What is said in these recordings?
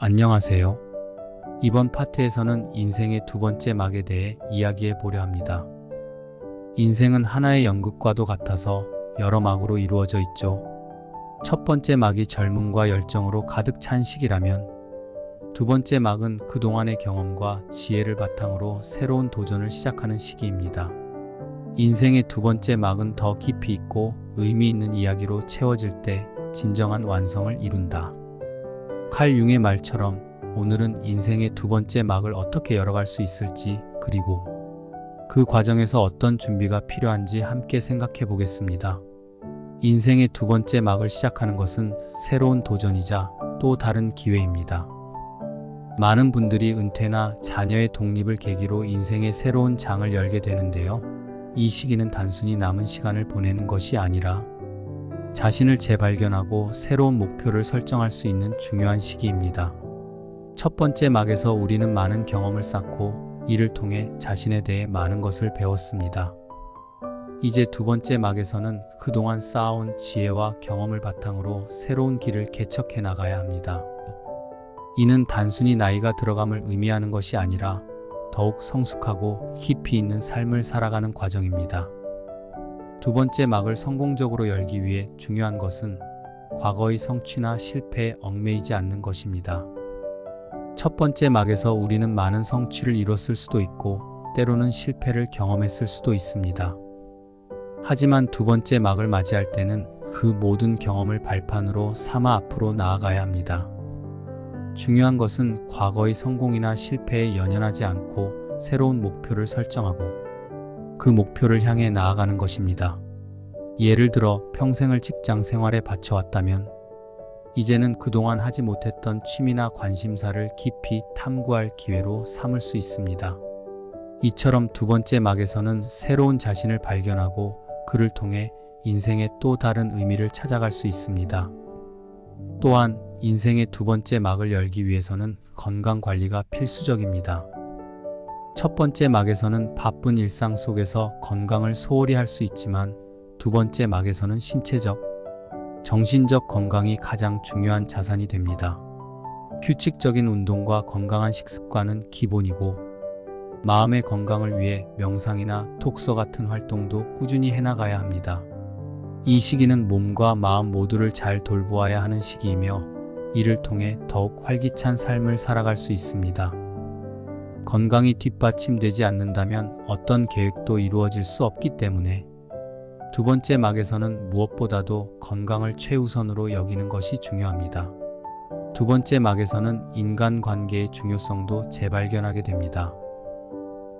안녕하세요. 이번 파트에서는 인생의 두 번째 막에 대해 이야기해 보려 합니다. 인생은 하나의 연극과도 같아서 여러 막으로 이루어져 있죠. 첫 번째 막이 젊음과 열정으로 가득 찬 시기라면 두 번째 막은 그동안의 경험과 지혜를 바탕으로 새로운 도전을 시작하는 시기입니다. 인생의 두 번째 막은 더 깊이 있고 의미 있는 이야기로 채워질 때 진정한 완성을 이룬다. 칼 융의 말처럼 오늘은 인생의 두 번째 막을 어떻게 열어갈 수 있을지, 그리고 그 과정에서 어떤 준비가 필요한지 함께 생각해 보겠습니다. 인생의 두 번째 막을 시작하는 것은 새로운 도전이자 또 다른 기회입니다. 많은 분들이 은퇴나 자녀의 독립을 계기로 인생의 새로운 장을 열게 되는데요. 이 시기는 단순히 남은 시간을 보내는 것이 아니라 자신을 재발견하고 새로운 목표를 설정할 수 있는 중요한 시기입니다. 첫 번째 막에서 우리는 많은 경험을 쌓고 이를 통해 자신에 대해 많은 것을 배웠습니다. 이제 두 번째 막에서는 그동안 쌓아온 지혜와 경험을 바탕으로 새로운 길을 개척해 나가야 합니다. 이는 단순히 나이가 들어감을 의미하는 것이 아니라 더욱 성숙하고 깊이 있는 삶을 살아가는 과정입니다. 두 번째 막을 성공적으로 열기 위해 중요한 것은 과거의 성취나 실패에 얽매이지 않는 것입니다. 첫 번째 막에서 우리는 많은 성취를 이뤘을 수도 있고 때로는 실패를 경험했을 수도 있습니다. 하지만 두 번째 막을 맞이할 때는 그 모든 경험을 발판으로 삼아 앞으로 나아가야 합니다. 중요한 것은 과거의 성공이나 실패에 연연하지 않고 새로운 목표를 설정하고 그 목표를 향해 나아가는 것입니다. 예를 들어 평생을 직장 생활에 바쳐왔다면 이제는 그동안 하지 못했던 취미나 관심사를 깊이 탐구할 기회로 삼을 수 있습니다. 이처럼 두 번째 막에서는 새로운 자신을 발견하고 그를 통해 인생의 또 다른 의미를 찾아갈 수 있습니다. 또한 인생의 두 번째 막을 열기 위해서는 건강 관리가 필수적입니다. 첫 번째 막에서는 바쁜 일상 속에서 건강을 소홀히 할 수 있지만 두 번째 막에서는 신체적, 정신적 건강이 가장 중요한 자산이 됩니다. 규칙적인 운동과 건강한 식습관은 기본이고 마음의 건강을 위해 명상이나 독서 같은 활동도 꾸준히 해나가야 합니다. 이 시기는 몸과 마음 모두를 잘 돌보아야 하는 시기이며 이를 통해 더욱 활기찬 삶을 살아갈 수 있습니다. 건강이 뒷받침되지 않는다면 어떤 계획도 이루어질 수 없기 때문에 두 번째 막에서는 무엇보다도 건강을 최우선으로 여기는 것이 중요합니다. 두 번째 막에서는 인간관계의 중요성도 재발견하게 됩니다.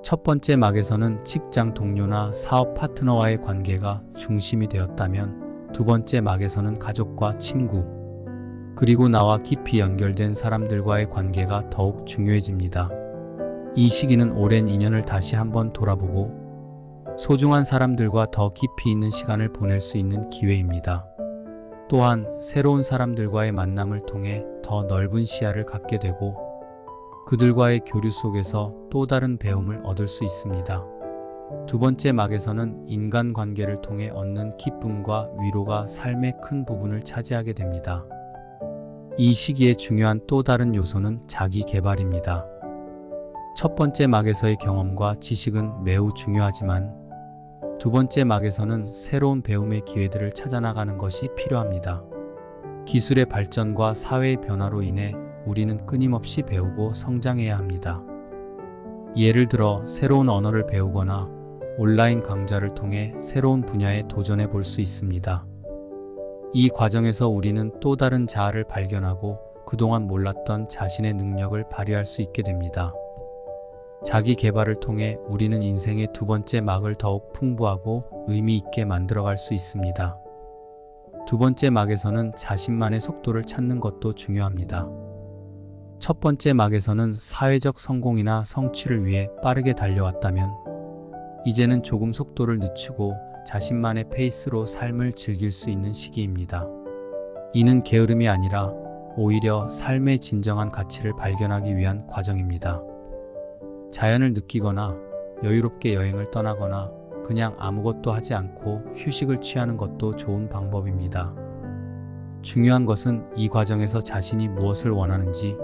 첫 번째 막에서는 직장 동료나 사업 파트너와의 관계가 중심이 되었다면 두 번째 막에서는 가족과 친구, 그리고 나와 깊이 연결된 사람들과의 관계가 더욱 중요해집니다. 이 시기는 오랜 인연을 다시 한번 돌아보고 소중한 사람들과 더 깊이 있는 시간을 보낼 수 있는 기회입니다. 또한 새로운 사람들과의 만남을 통해 더 넓은 시야를 갖게 되고 그들과의 교류 속에서 또 다른 배움을 얻을 수 있습니다. 두 번째 막에서는 인간관계를 통해 얻는 기쁨과 위로가 삶의 큰 부분을 차지하게 됩니다. 이 시기에 중요한 또 다른 요소는 자기 개발입니다. 첫 번째 막에서의 경험과 지식은 매우 중요하지만 두 번째 막에서는 새로운 배움의 기회들을 찾아나가는 것이 필요합니다. 기술의 발전과 사회의 변화로 인해 우리는 끊임없이 배우고 성장해야 합니다. 예를 들어 새로운 언어를 배우거나 온라인 강좌를 통해 새로운 분야에 도전해 볼 수 있습니다. 이 과정에서 우리는 또 다른 자아를 발견하고 그동안 몰랐던 자신의 능력을 발휘할 수 있게 됩니다. 자기 개발을 통해 우리는 인생의 두 번째 막을 더욱 풍부하고 의미 있게 만들어갈 수 있습니다. 두 번째 막에서는 자신만의 속도를 찾는 것도 중요합니다. 첫 번째 막에서는 사회적 성공이나 성취를 위해 빠르게 달려왔다면 이제는 조금 속도를 늦추고 자신만의 페이스로 삶을 즐길 수 있는 시기입니다. 이는 게으름이 아니라 오히려 삶의 진정한 가치를 발견하기 위한 과정입니다. 자연을 느끼거나 여유롭게 여행을 떠나거나 그냥 아무것도 하지 않고 휴식을 취하는 것도 좋은 방법입니다. 중요한 것은 이 과정에서 자신이 무엇을 원하는지,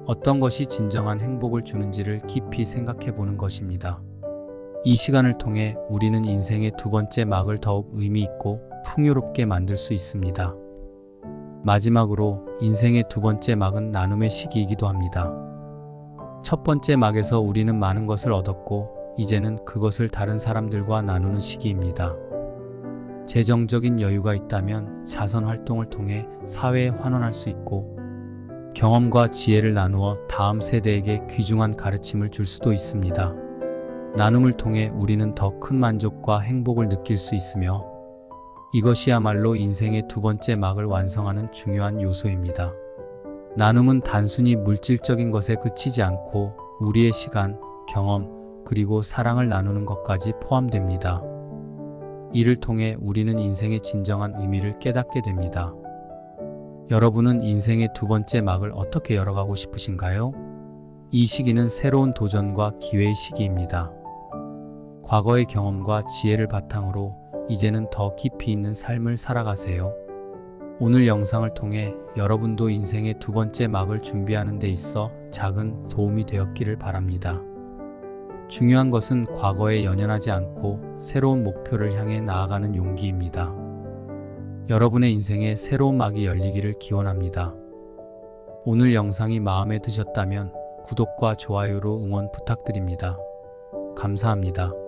어떤 것이 진정한 행복을 주는지를 깊이 생각해 보는 것입니다. 이 시간을 통해 우리는 인생의 두 번째 막을 더욱 의미 있고 풍요롭게 만들 수 있습니다. 마지막으로 인생의 두 번째 막은 나눔의 시기이기도 합니다. 첫 번째 막에서 우리는 많은 것을 얻었고 이제는 그것을 다른 사람들과 나누는 시기입니다. 재정적인 여유가 있다면 자선 활동을 통해 사회에 환원할 수 있고 경험과 지혜를 나누어 다음 세대에게 귀중한 가르침을 줄 수도 있습니다. 나눔을 통해 우리는 더 큰 만족과 행복을 느낄 수 있으며 이것이야말로 인생의 두 번째 막을 완성하는 중요한 요소입니다. 나눔은 단순히 물질적인 것에 그치지 않고 우리의 시간, 경험, 그리고 사랑을 나누는 것까지 포함됩니다. 이를 통해 우리는 인생의 진정한 의미를 깨닫게 됩니다. 여러분은 인생의 두 번째 막을 어떻게 열어가고 싶으신가요? 이 시기는 새로운 도전과 기회의 시기입니다. 과거의 경험과 지혜를 바탕으로 이제는 더 깊이 있는 삶을 살아가세요. 오늘 영상을 통해 여러분도 인생의 두 번째 막을 준비하는 데 있어 작은 도움이 되었기를 바랍니다. 중요한 것은 과거에 연연하지 않고 새로운 목표를 향해 나아가는 용기입니다. 여러분의 인생에 새로운 막이 열리기를 기원합니다. 오늘 영상이 마음에 드셨다면 구독과 좋아요로 응원 부탁드립니다. 감사합니다.